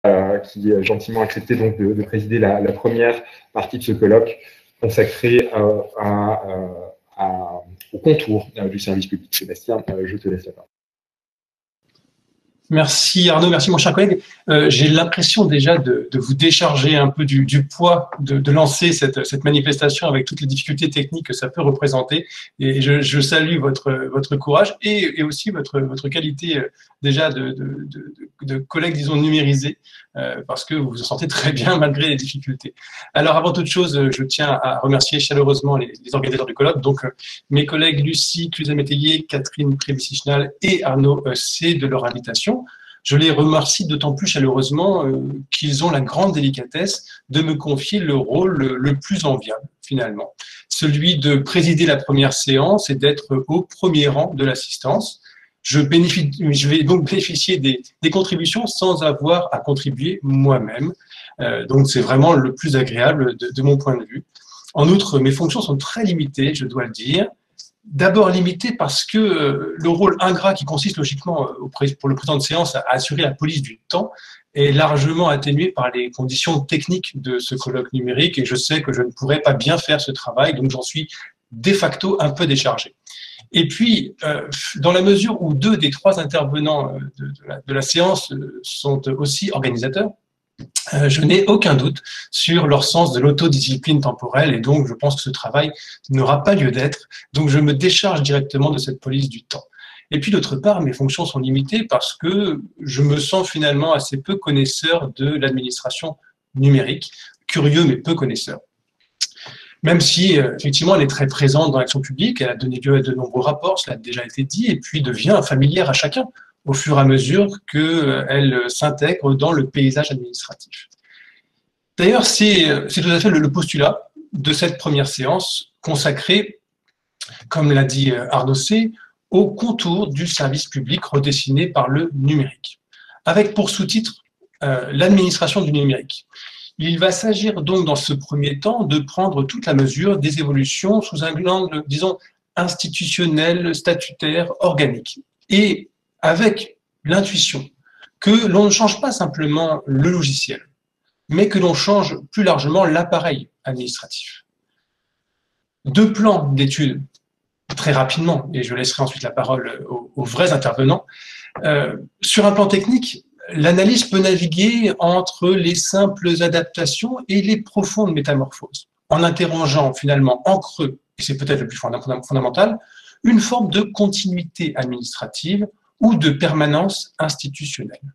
qui a gentiment accepté donc de présider la première partie de ce colloque consacrée au contour du service public. Sébastien, je te laisse la parole. Merci Arnaud, merci mon cher collègue. J'ai l'impression déjà de vous décharger un peu du poids de lancer cette manifestation avec toutes les difficultés techniques que ça peut représenter. Et je salue votre courage et aussi votre qualité déjà de collègue, disons, numérisé, parce que vous vous sentez très bien malgré les difficultés. Alors avant toute chose, je tiens à remercier chaleureusement les organisateurs du colloque, donc mes collègues Lucie Cluzet-Métayer, Catherine Prévis-Sichnal et Arnaud C de leur invitation. Je les remercie d'autant plus chaleureusement qu'ils ont la grande délicatesse de me confier le rôle le plus enviable, finalement, celui de présider la première séance et d'être au premier rang de l'assistance. Je vais donc bénéficier des contributions sans avoir à contribuer moi-même. Donc c'est vraiment le plus agréable de mon point de vue. En outre, mes fonctions sont très limitées, je dois le dire. D'abord limité parce que le rôle ingrat qui consiste logiquement pour le président de séance à assurer la police du temps est largement atténué par les conditions techniques de ce colloque numérique et je sais que je ne pourrais pas bien faire ce travail, donc j'en suis de facto un peu déchargé. Et puis, dans la mesure où 2 des 3 intervenants de la séance sont aussi organisateurs, je n'ai aucun doute sur leur sens de l'autodiscipline temporelle et donc je pense que ce travail n'aura pas lieu d'être. Donc je me décharge directement de cette police du temps. Et puis d'autre part, mes fonctions sont limitées parce que je me sens finalement assez peu connaisseur de l'administration numérique, curieux mais peu connaisseur. Même si, effectivement, elle est très présente dans l'action publique, elle a donné lieu à de nombreux rapports, cela a déjà été dit, et puis devient familière à chacun au fur et à mesure qu'elle s'intègre dans le paysage administratif. D'ailleurs, c'est tout à fait le postulat de cette première séance consacrée, comme l'a dit Arnaud C., au contour du service public redessiné par le numérique, avec pour sous-titre l'administration du numérique. Il va s'agir donc dans ce premier temps de prendre toute la mesure des évolutions sous un angle, disons, institutionnel, statutaire, organique. Et avec l'intuition que l'on ne change pas simplement le logiciel, mais que l'on change plus largement l'appareil administratif. 2 plans d'études, très rapidement, et je laisserai ensuite la parole aux vrais intervenants. Sur un plan technique, l'analyse peut naviguer entre les simples adaptations et les profondes métamorphoses, en interrogeant finalement en creux, et c'est peut-être le plus fondamental, une forme de continuité administrative ou de permanence institutionnelle.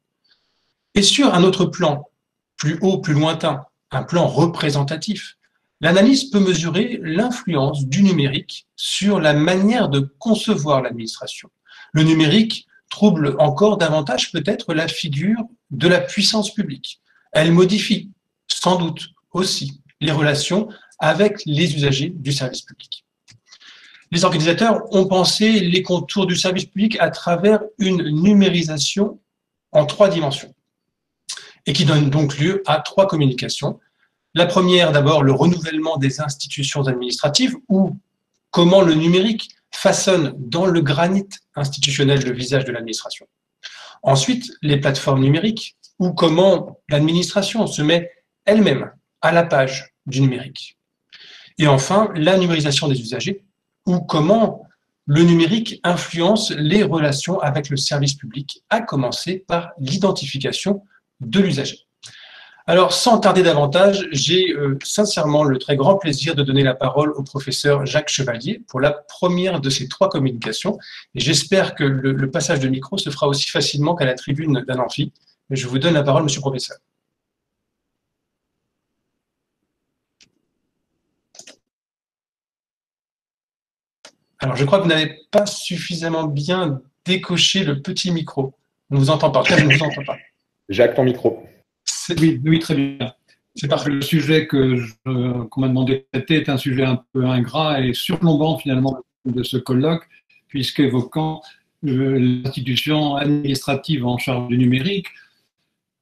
Et sur un autre plan, plus haut, plus lointain, un plan représentatif, l'analyse peut mesurer l'influence du numérique sur la manière de concevoir l'administration. Le numérique trouble encore davantage peut-être la figure de la puissance publique. Elle modifie, sans doute aussi, les relations avec les usagers du service public. Les organisateurs ont pensé les contours du service public à travers une numérisation en 3 dimensions et qui donne donc lieu à 3 communications. La première, d'abord, le renouvellement des institutions administratives ou comment le numérique façonne dans le granit institutionnel le visage de l'administration. Ensuite, les plateformes numériques ou comment l'administration se met elle-même à la page du numérique. Et enfin, la numérisation des usagers ou comment le numérique influence les relations avec le service public, à commencer par l'identification de l'usager. Alors, sans tarder davantage, j'ai sincèrement le très grand plaisir de donner la parole au professeur Jacques Chevalier pour la première de ces 3 communications. Et j'espère que le passage de micro se fera aussi facilement qu'à la tribune d'un amphi. Mais je vous donne la parole, monsieur le professeur. Alors, je crois que vous n'avez pas suffisamment bien décoché le petit micro. On ne vous entend pas. En tout cas, je ne vous entends pas. Jacques, ton micro. Oui, très bien. C'est parce que le sujet qu'on m'a demandé de traiter est un sujet un peu ingrat et surplombant finalement de ce colloque, puisqu'évoquant l'institution administrative en charge du numérique.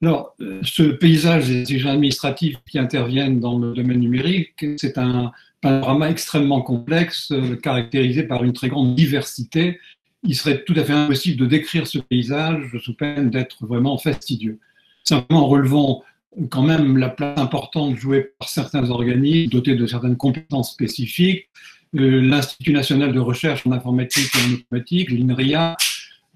Alors, ce paysage des exigences administratives qui interviennent dans le domaine numérique, c'est un panorama extrêmement complexe, caractérisé par une très grande diversité. Il serait tout à fait impossible de décrire ce paysage sous peine d'être vraiment fastidieux. simplement en relevant quand même la place importante jouée par certains organismes dotés de certaines compétences spécifiques, l'Institut national de recherche en informatique et en automatique, l'INRIA,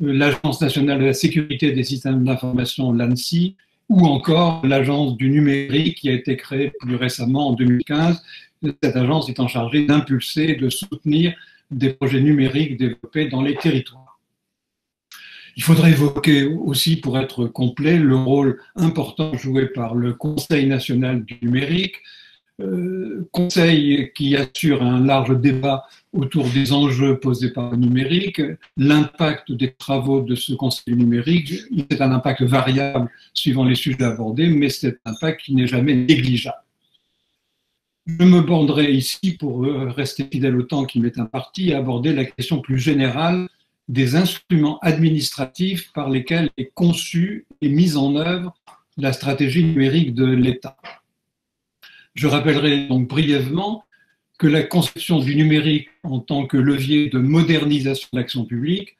l'Agence nationale de la sécurité des systèmes d'information, l'ANSSI, ou encore l'Agence du numérique qui a été créée plus récemment en 2015. Cette agence étant chargée d'impulser et de soutenir des projets numériques développés dans les territoires. Il faudrait évoquer aussi, pour être complet, le rôle important joué par le Conseil national du numérique, conseil qui assure un large débat autour des enjeux posés par le numérique, l'impact des travaux de ce conseil numérique. C'est un impact variable suivant les sujets abordés, mais c'est un impact qui n'est jamais négligeable. Je me bornerai ici, pour rester fidèle au temps qui m'est imparti, à aborder la question plus générale des instruments administratifs par lesquels est conçue et mise en œuvre la stratégie numérique de l'État. Je rappellerai donc brièvement que la conception du numérique en tant que levier de modernisation de l'action publique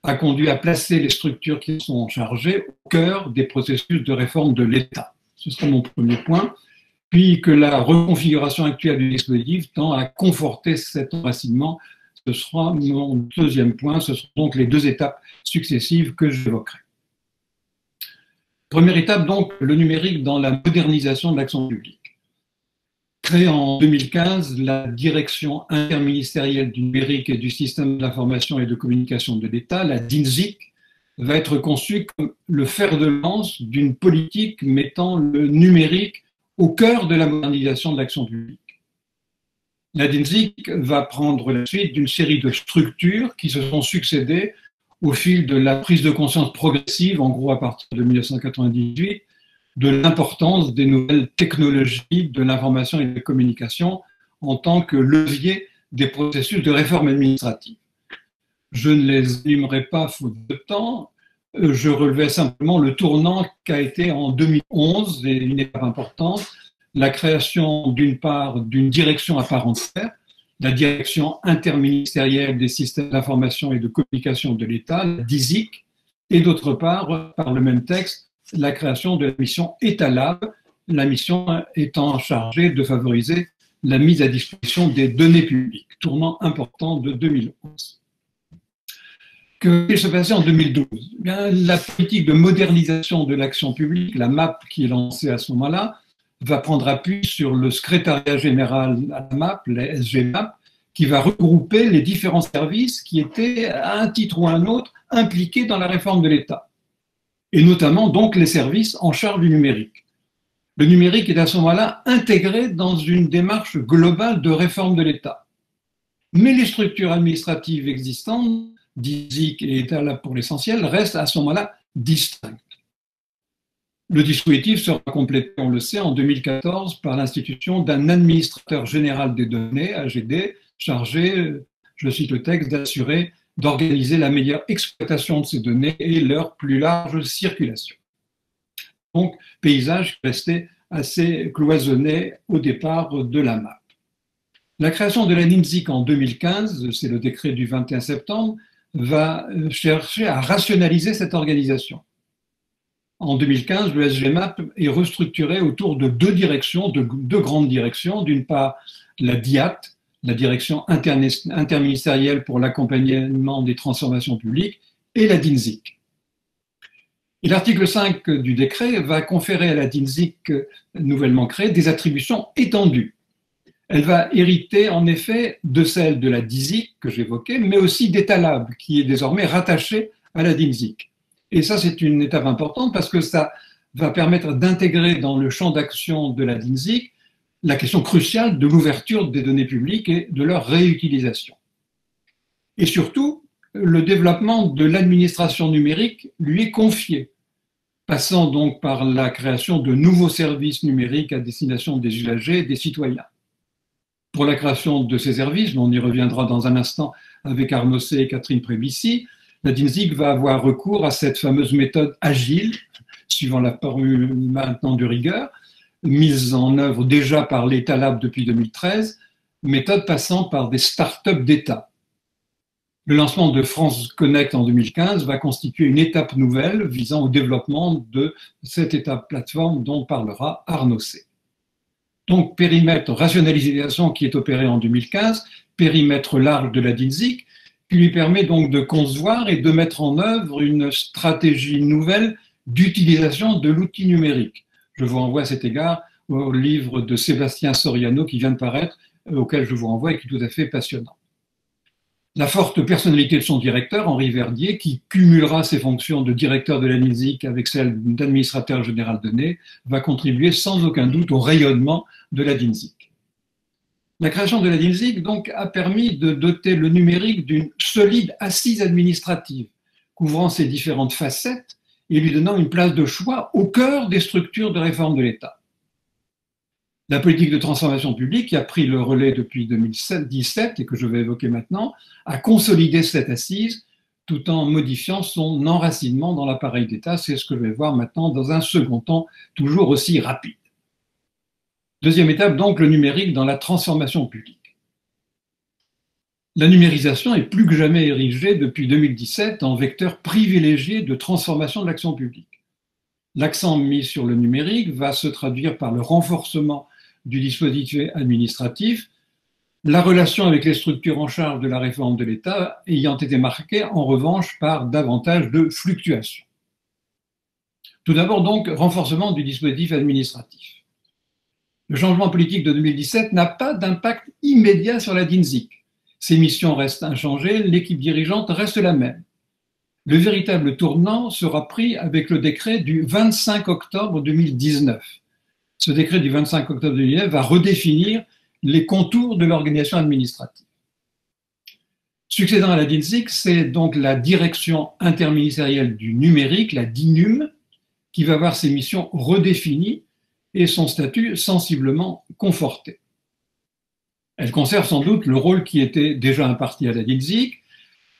a conduit à placer les structures qui sont chargées au cœur des processus de réforme de l'État. Ce sera mon premier point. Puis que la reconfiguration actuelle du dispositif tend à conforter cet enracinement. Ce sera mon deuxième point. Ce seront donc les deux étapes successives que j'évoquerai. Première étape, donc, le numérique dans la modernisation de l'action publique. Créée en 2015, la Direction interministérielle du numérique et du système d'information et de communication de l'État, la DINSIC, va être conçue comme le fer de lance d'une politique mettant le numérique au cœur de la modernisation de l'action publique. La DINSIC va prendre la suite d'une série de structures qui se sont succédées au fil de la prise de conscience progressive, en gros à partir de 1998, de l'importance des nouvelles technologies de l'information et de la communication en tant que levier des processus de réforme administrative. Je ne les énumérerai pas faute de temps, je relevais simplement le tournant qu'a été en 2011, et une étape importante, la création d'une part d'une direction à part entière, la direction interministérielle des systèmes d'information et de communication de l'État, la DISIC, et d'autre part, par le même texte, la création de la mission État-Lab, la mission étant chargée de favoriser la mise à disposition des données publiques, tournant important de 2011. Que se passait en 2012 ? Bien, la politique de modernisation de l'action publique, la MAP qui est lancée à ce moment-là, va prendre appui sur le secrétariat général à la MAP, la SGMAP, qui va regrouper les différents services qui étaient, à un titre ou à un autre, impliqués dans la réforme de l'État. Et notamment donc les services en charge du numérique. Le numérique est à ce moment-là intégré dans une démarche globale de réforme de l'État. Mais les structures administratives existantes, DISIC et État-Lab pour l'essentiel, restent à ce moment-là distinctes. Le dispositif sera complété, on le sait, en 2014 par l'institution d'un administrateur général des données, AGD, chargé, je cite le texte, d'organiser la meilleure exploitation de ces données et leur plus large circulation. Donc, paysage qui restait assez cloisonné au départ de la MAP. La création de la DINSIC en 2015, c'est le décret du 21 septembre, va chercher à rationaliser cette organisation. En 2015, le SGMAP est restructuré autour de deux directions, deux grandes directions. D'une part, la DIAT, la direction interministérielle pour l'accompagnement des transformations publiques, et la DINSIC. Et l'article 5 du décret va conférer à la DINSIC nouvellement créée des attributions étendues. Elle va hériter en effet de celles de la DISIC que j'évoquais, mais aussi d'État-Lab, qui est désormais rattaché à la DINSIC. Et ça, c'est une étape importante parce que ça va permettre d'intégrer dans le champ d'action de la DINSIC la question cruciale de l'ouverture des données publiques et de leur réutilisation. Et surtout, le développement de l'administration numérique lui est confié, passant donc par la création de nouveaux services numériques à destination des usagers et des citoyens. Pour la création de ces services, on y reviendra dans un instant avec Arnaud C. et Catherine Prébici, la DINSIC va avoir recours à cette fameuse méthode agile, suivant la formule maintenant de rigueur, mise en œuvre déjà par l'État-Lab depuis 2013, méthode passant par des start-up d'État. Le lancement de France Connect en 2015 va constituer une étape nouvelle visant au développement de cette étape plateforme dont parlera Arnaud C. Donc, périmètre rationalisation qui est opéré en 2015, périmètre large de la DINSIC, qui lui permet donc de concevoir et de mettre en œuvre une stratégie nouvelle d'utilisation de l'outil numérique. Je vous renvoie à cet égard au livre de Sébastien Soriano qui vient de paraître, auquel je vous renvoie et qui est tout à fait passionnant. La forte personnalité de son directeur, Henri Verdier, qui cumulera ses fonctions de directeur de la DINSIC avec celles d'administrateur général donné, va contribuer sans aucun doute au rayonnement de la DINSIC. La création de la DINSIC donc, a permis de doter le numérique d'une solide assise administrative, couvrant ses différentes facettes et lui donnant une place de choix au cœur des structures de réforme de l'État. La politique de transformation publique, qui a pris le relais depuis 2017 et que je vais évoquer maintenant, a consolidé cette assise tout en modifiant son enracinement dans l'appareil d'État. C'est ce que je vais voir maintenant dans un second temps, toujours aussi rapide. Deuxième étape, donc, le numérique dans la transformation publique. La numérisation est plus que jamais érigée depuis 2017 en vecteur privilégié de transformation de l'action publique. L'accent mis sur le numérique va se traduire par le renforcement du dispositif administratif, la relation avec les structures en charge de la réforme de l'État ayant été marquée en revanche par davantage de fluctuations. Tout d'abord donc, renforcement du dispositif administratif. Le changement politique de 2017 n'a pas d'impact immédiat sur la DINSIC. Ses missions restent inchangées, l'équipe dirigeante reste la même. Le véritable tournant sera pris avec le décret du 25 octobre 2019. Ce décret du 25 octobre 2019 va redéfinir les contours de l'organisation administrative. Succédant à la DINSIC, c'est donc la direction interministérielle du numérique, la DINUM, qui va voir ses missions redéfinies et son statut sensiblement conforté. Elle conserve sans doute le rôle qui était déjà imparti à la DINSIC.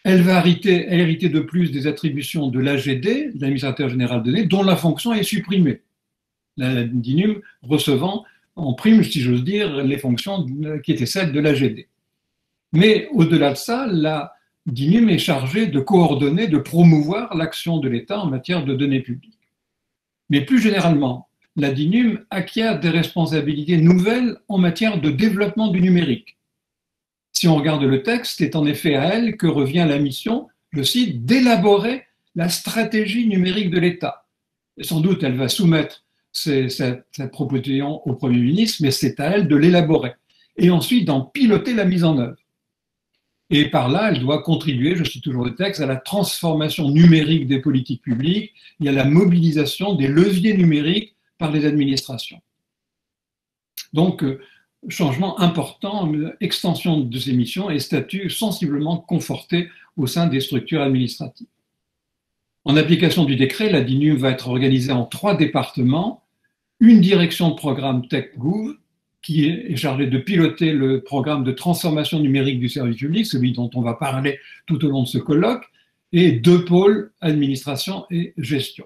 Elle va hériter de plus des attributions de l'AGD, l'administrateur général donné, dont la fonction est supprimée. La DINUM recevant en prime, si j'ose dire, les fonctions qui étaient celles de l'AGD. Mais au-delà de ça, la DINUM est chargée de coordonner, de promouvoir l'action de l'État en matière de données publiques. Mais plus généralement, la DINUM acquiert des responsabilités nouvelles en matière de développement du numérique. Si on regarde le texte, c'est en effet à elle que revient la mission, je cite, d'élaborer la stratégie numérique de l'État. Et sans doute, elle va soumettre cette proposition au Premier ministre, mais c'est à elle de l'élaborer. Et ensuite, d'en piloter la mise en œuvre. Et par là, elle doit contribuer, je cite toujours le texte, à la transformation numérique des politiques publiques et à la mobilisation des leviers numériques par les administrations. Donc, changement important, extension de ces missions et statut sensiblement conforté au sein des structures administratives. En application du décret, la DINUM va être organisée en 3 départements, une direction de programme TechGouv, qui est chargée de piloter le programme de transformation numérique du service public, celui dont on va parler tout au long de ce colloque, et 2 pôles, administration et gestion.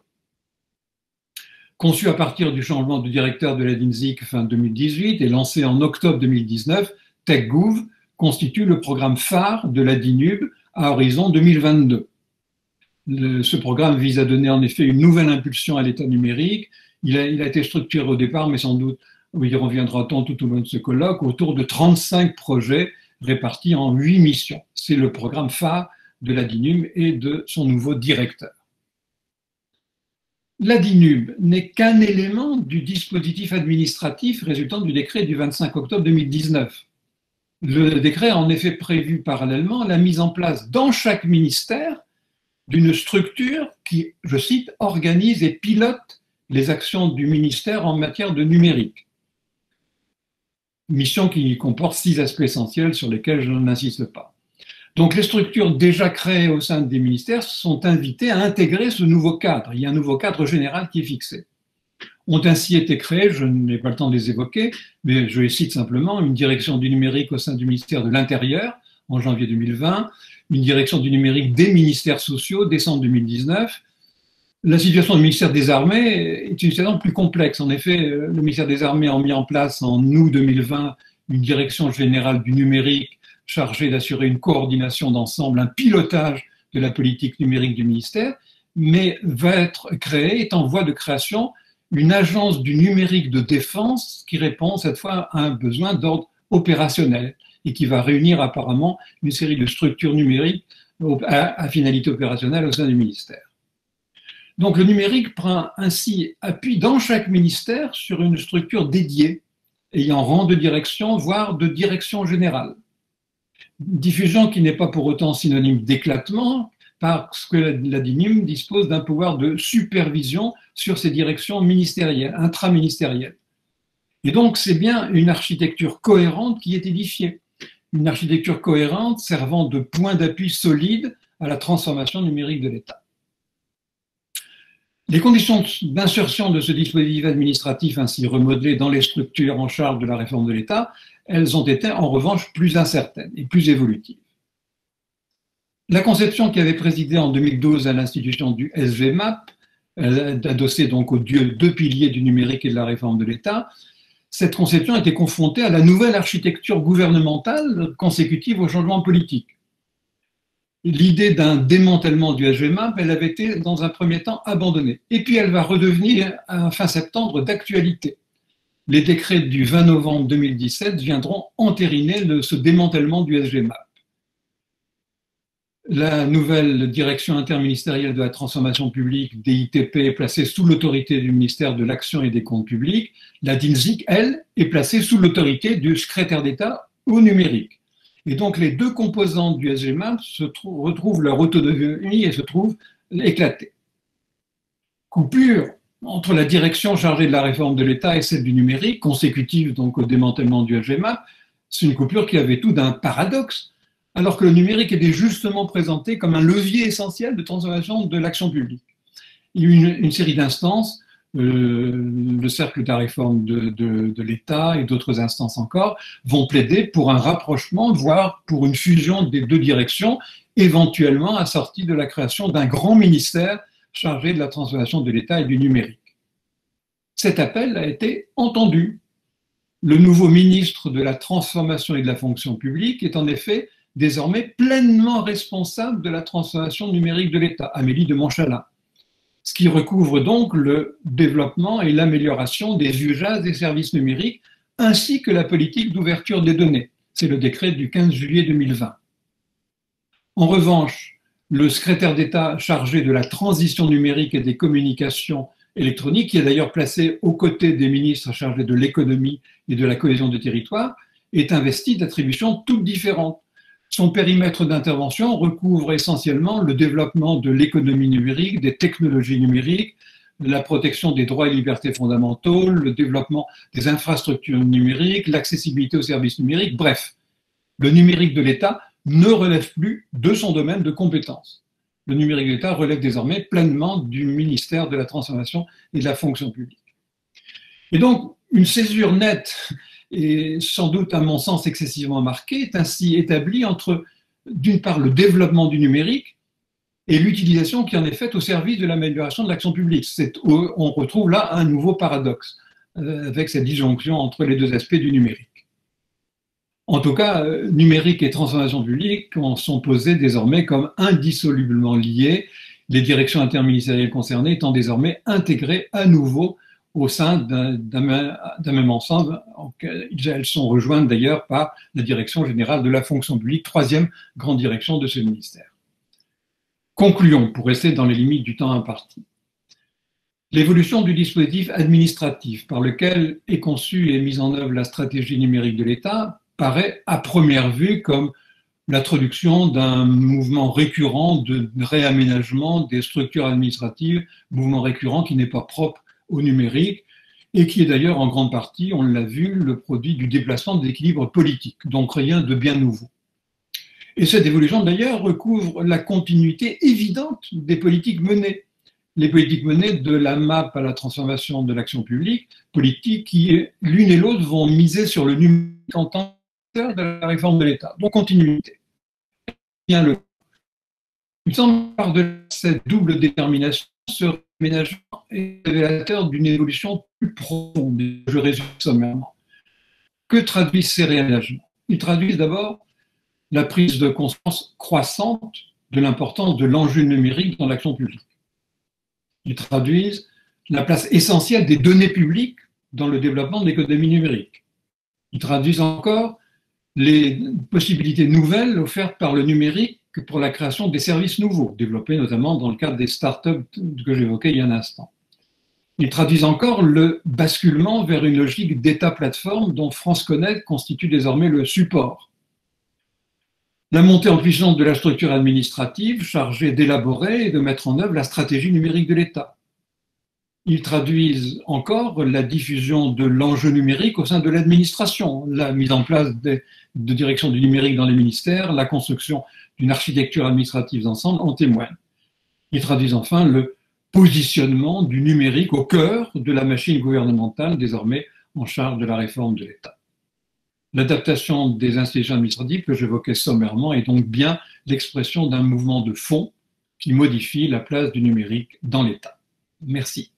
Conçu à partir du changement de directeur de la DINSIC fin 2018 et lancé en octobre 2019, TechGouv constitue le programme phare de la DINUB à horizon 2022. Ce programme vise à donner en effet une nouvelle impulsion à l'État numérique. Il a été structuré au départ, mais sans doute y reviendra-t-on tout au long de ce colloque, autour de 35 projets répartis en 8 missions. C'est le programme phare de la DINUB et de son nouveau directeur. La DINUB n'est qu'un élément du dispositif administratif résultant du décret du 25 octobre 2019. Le décret a en effet prévu parallèlement la mise en place dans chaque ministère d'une structure qui, je cite, organise et pilote les actions du ministère en matière de numérique. Mission qui comporte 6 aspects essentiels sur lesquels je n'insiste pas. Donc les structures déjà créées au sein des ministères sont invitées à intégrer ce nouveau cadre. Il y a un nouveau cadre général qui est fixé. Ont ainsi été créées, je n'ai pas le temps de les évoquer, mais je les cite simplement, une direction du numérique au sein du ministère de l'Intérieur en janvier 2020, une direction du numérique des ministères sociaux décembre 2019. La situation du ministère des Armées est une situation plus complexe. En effet, le ministère des Armées a mis en place en août 2020 une direction générale du numérique chargé d'assurer une coordination d'ensemble, un pilotage de la politique numérique du ministère, mais va être créée, est en voie de création, une agence du numérique de défense qui répond cette fois à un besoin d'ordre opérationnel et qui va réunir apparemment une série de structures numériques à finalité opérationnelle au sein du ministère. Donc le numérique prend ainsi appui dans chaque ministère sur une structure dédiée, ayant rang de direction, voire de direction générale. Diffusion qui n'est pas pour autant synonyme d'éclatement, parce que la DINUM dispose d'un pouvoir de supervision sur ces directions ministérielles, intraministérielles. Et donc c'est bien une architecture cohérente qui est édifiée, une architecture cohérente servant de point d'appui solide à la transformation numérique de l'État. Les conditions d'insertion de ce dispositif administratif ainsi remodelé dans les structures en charge de la réforme de l'État, elles ont été en revanche plus incertaines et plus évolutives. La conception qui avait présidé en 2012 à l'institution du SGMAP, adossée donc aux deux piliers du numérique et de la réforme de l'État, cette conception était confrontée à la nouvelle architecture gouvernementale consécutive au changement politique. L'idée d'un démantèlement du SGMAP, elle avait été dans un premier temps abandonnée. Et puis elle va redevenir fin septembre d'actualité. Les décrets du 20 novembre 2017 viendront entériner ce démantèlement du SGMAP. La nouvelle direction interministérielle de la transformation publique, DITP, est placée sous l'autorité du ministère de l'Action et des Comptes publics. La DINSIC, elle, est placée sous l'autorité du secrétaire d'État au numérique. Et donc les deux composantes du SGMAP retrouvent leur autonomie et se trouvent éclatées. Coupure entre la direction chargée de la réforme de l'État et celle du numérique, consécutive donc au démantèlement du SGMAP, c'est une coupure qui avait tout d'un paradoxe, alors que le numérique était justement présenté comme un levier essentiel de transformation de l'action publique. Il y a eu une série d'instances, le cercle de la réforme de l'État et d'autres instances encore, vont plaider pour un rapprochement, voire pour une fusion des deux directions, éventuellement assortie de la création d'un grand ministère chargé de la transformation de l'État et du numérique. Cet appel a été entendu. Le nouveau ministre de la Transformation et de la Fonction publique est en effet désormais pleinement responsable de la transformation numérique de l'État, Amélie de Montchalin, ce qui recouvre donc le développement et l'amélioration des usages des services numériques, ainsi que la politique d'ouverture des données. C'est le décret du 15 juillet 2020. En revanche, le secrétaire d'État chargé de la transition numérique et des communications électroniques, qui est d'ailleurs placé aux côtés des ministres chargés de l'économie et de la cohésion des territoires, est investi d'attributions toutes différentes. Son périmètre d'intervention recouvre essentiellement le développement de l'économie numérique, des technologies numériques, la protection des droits et libertés fondamentaux, le développement des infrastructures numériques, l'accessibilité aux services numériques, bref. Le numérique de l'État ne relève plus de son domaine de compétence. Le numérique de l'État relève désormais pleinement du ministère de la Transformation et de la Fonction publique. Et donc, une césure nette et sans doute à mon sens excessivement marquée, est ainsi établie entre, d'une part, le développement du numérique et l'utilisation qui en est faite au service de l'amélioration de l'action publique. On retrouve là un nouveau paradoxe, avec cette disjonction entre les deux aspects du numérique. En tout cas, numérique et transformation publique sont posés désormais comme indissolublement liés, les directions interministérielles concernées étant désormais intégrées à nouveau au sein d'un même ensemble. Elles sont rejointes d'ailleurs par la Direction générale de la fonction publique, troisième grande direction de ce ministère. Concluons, pour rester dans les limites du temps imparti. L'évolution du dispositif administratif par lequel est conçue et mise en œuvre la stratégie numérique de l'État paraît à première vue comme l'introduction d'un mouvement récurrent de réaménagement des structures administratives, mouvement récurrent qui n'est pas propre au numérique et qui est d'ailleurs en grande partie, on l'a vu, le produit du déplacement de l'équilibre politique, donc rien de bien nouveau. Et cette évolution d'ailleurs recouvre la continuité évidente des politiques menées. Les politiques menées de la MAP à la transformation de l'action publique, politiques qui, l'une et l'autre, vont miser sur le numérique en tant que de la réforme de l'État. Donc continuité. Bien le. Il me semble que de cette double détermination, ce réaménagement est révélateur d'une évolution plus profonde. Je résume sommairement. Que traduisent ces réaménagements? Ils traduisent d'abord la prise de conscience croissante de l'importance de l'enjeu numérique dans l'action publique. Ils traduisent la place essentielle des données publiques dans le développement de l'économie numérique. Ils traduisent encore les possibilités nouvelles offertes par le numérique pour la création des services nouveaux, développés notamment dans le cadre des startups que j'évoquais il y a un instant. Ils traduisent encore le basculement vers une logique d'État-plateforme dont France Connect constitue désormais le support. La montée en puissance de la structure administrative chargée d'élaborer et de mettre en œuvre la stratégie numérique de l'État. Ils traduisent encore la diffusion de l'enjeu numérique au sein de l'administration, la mise en place de directions du numérique dans les ministères, la construction d'une architecture administrative d'ensemble en témoignent. Ils traduisent enfin le positionnement du numérique au cœur de la machine gouvernementale désormais en charge de la réforme de l'État. L'adaptation des institutions administratives que j'évoquais sommairement est donc bien l'expression d'un mouvement de fond qui modifie la place du numérique dans l'État. Merci.